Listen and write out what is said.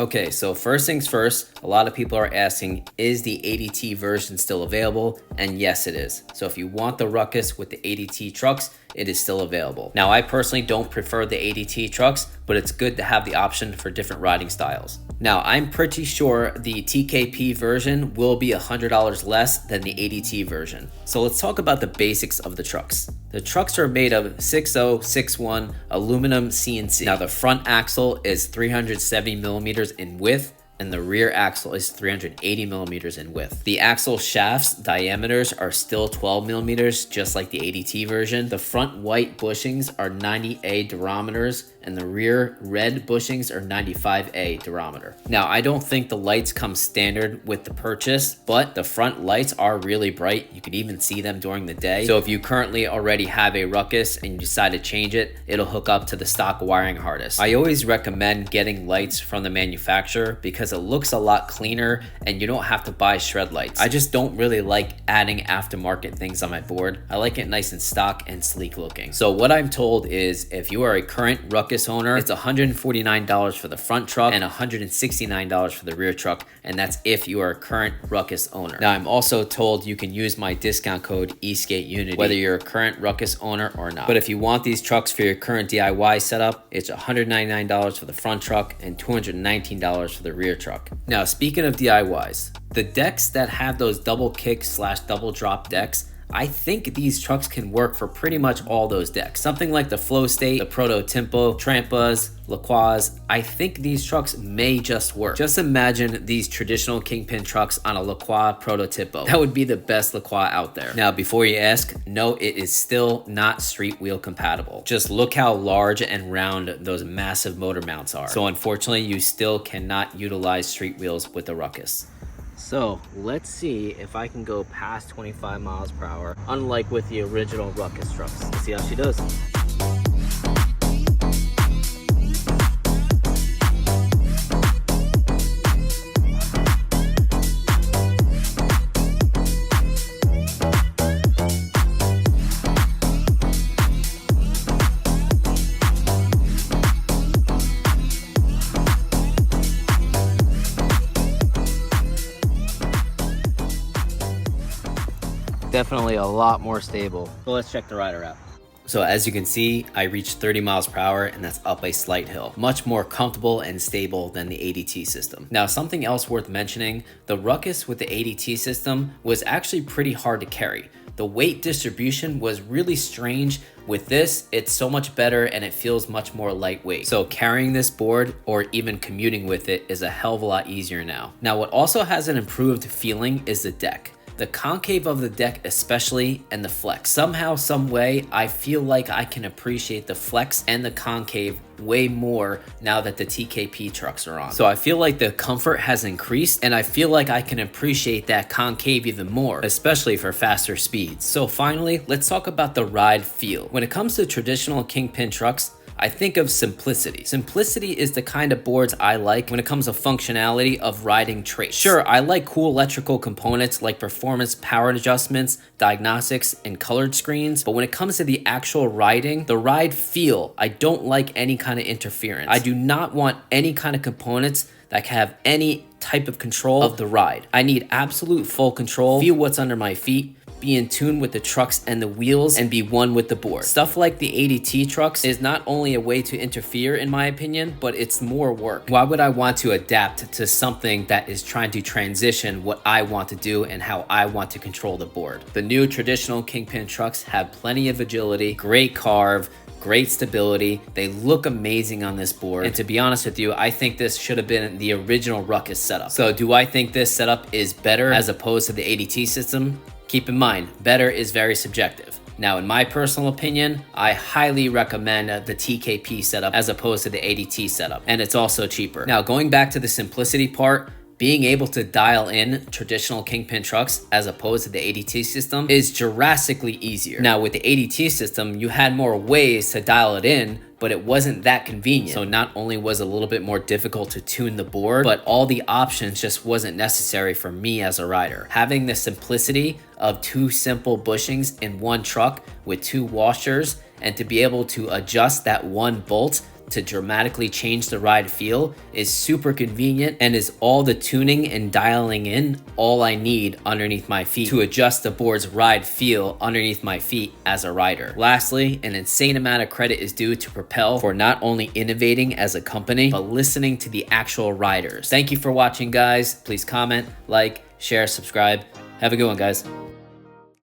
Okay, so first things first, a lot of people are asking, is the ADT version still available? And yes, it is. So if you want the Ruckus with the ADT trucks, it is still available. Now, I personally don't prefer the ADT trucks, but it's good to have the option for different riding styles. Now, I'm pretty sure the TKP version will be $100 less than the ADT version. So let's talk about the basics of the trucks. The trucks are made of 6061 aluminum CNC. Now, the front axle is 370 millimeters in width, and the rear axle is 380 millimeters in width. The axle shafts diameters are still 12 millimeters, just like the ADT version. The front white bushings are 90A durometers, and the rear red bushings are 95A durometer. Now, I don't think the lights come standard with the purchase, but the front lights are really bright. You can even see them during the day. So if you currently already have a Ruckus and you decide to change it, it'll hook up to the stock wiring harness. I always recommend getting lights from the manufacturer because it looks a lot cleaner and you don't have to buy shred lights. I just don't really like adding aftermarket things on my board. I like it nice and stock and sleek looking. So what I'm told is if you are a current Ruckus owner, it's $149 for the front truck and $169 for the rear truck, and that's if you are a current Ruckus owner. Now, I'm also told you can use my discount code eSkateUnity whether you're a current Ruckus owner or not. But if you want these trucks for your current DIY setup, it's $199 for the front truck and $219 for the rear truck. Now, speaking of DIYs, the decks that have those double kick / double drop decks, I think these trucks can work for pretty much all those decks. Something like the Flow State, the Proto Tempo, Trampas, LaCroix, I think these trucks may just work. Just imagine these traditional Kingpin trucks on a LaCroix Proto Tempo. That would be the best LaCroix out there. Now, before you ask, no, it is still not street wheel compatible. Just look how large and round those massive motor mounts are. So unfortunately, you still cannot utilize street wheels with the Ruckus. So let's see if I can go past 25 miles per hour, unlike with the original Ruckus trucks. Let's see how she does. Definitely a lot more stable. So let's check the rider out. So as you can see, I reached 30 miles per hour and that's up a slight hill. Much more comfortable and stable than the ADT system. Now, something else worth mentioning, the Ruckus with the ADT system was actually pretty hard to carry. The weight distribution was really strange. With this, it's so much better and it feels much more lightweight. So carrying this board or even commuting with it is a hell of a lot easier now. Now, what also has an improved feeling is the deck. The concave of the deck especially, and the flex. Somehow, some way, I feel like I can appreciate the flex and the concave way more now that the TKP trucks are on. So I feel like the comfort has increased and I feel like I can appreciate that concave even more, especially for faster speeds. So finally, let's talk about the ride feel. When it comes to traditional Kingpin trucks, I think of simplicity. Simplicity is the kind of boards I like when it comes to functionality of riding traits. Sure, I like cool electrical components like performance power adjustments, diagnostics, and colored screens, but when it comes to the actual riding, the ride feel, I don't like any kind of interference. I do not want any kind of components that can have any type of control of the ride. I need absolute full control, feel what's under my feet, be in tune with the trucks and the wheels, and be one with the board. Stuff like the ADT trucks is not only a way to interfere in my opinion, but it's more work. Why would I want to adapt to something that is trying to transition what I want to do and how I want to control the board? The new traditional Kingpin trucks have plenty of agility, great carve, great stability. They look amazing on this board. And to be honest with you, I think this should have been the original Ruckus setup. So do I think this setup is better as opposed to the ADT system? Keep in mind, better is very subjective. Now, in my personal opinion, I highly recommend the TKP setup as opposed to the ADT setup, and it's also cheaper. Now, going back to the simplicity part, being able to dial in traditional Kingpin trucks as opposed to the ADT system is drastically easier. Now, with the ADT system, you had more ways to dial it in, but it wasn't that convenient. So not only was it a little bit more difficult to tune the board, but all the options just wasn't necessary for me as a rider. Having the simplicity of two simple bushings in one truck with two washers and to be able to adjust that one bolt to dramatically change the ride feel is super convenient and is all the tuning and dialing in all I need underneath my feet to adjust the board's ride feel underneath my feet as a rider. Lastly, an insane amount of credit is due to Propel for not only innovating as a company, but listening to the actual riders. Thank you for watching, guys. Please comment, like, share, subscribe. Have a good one, guys.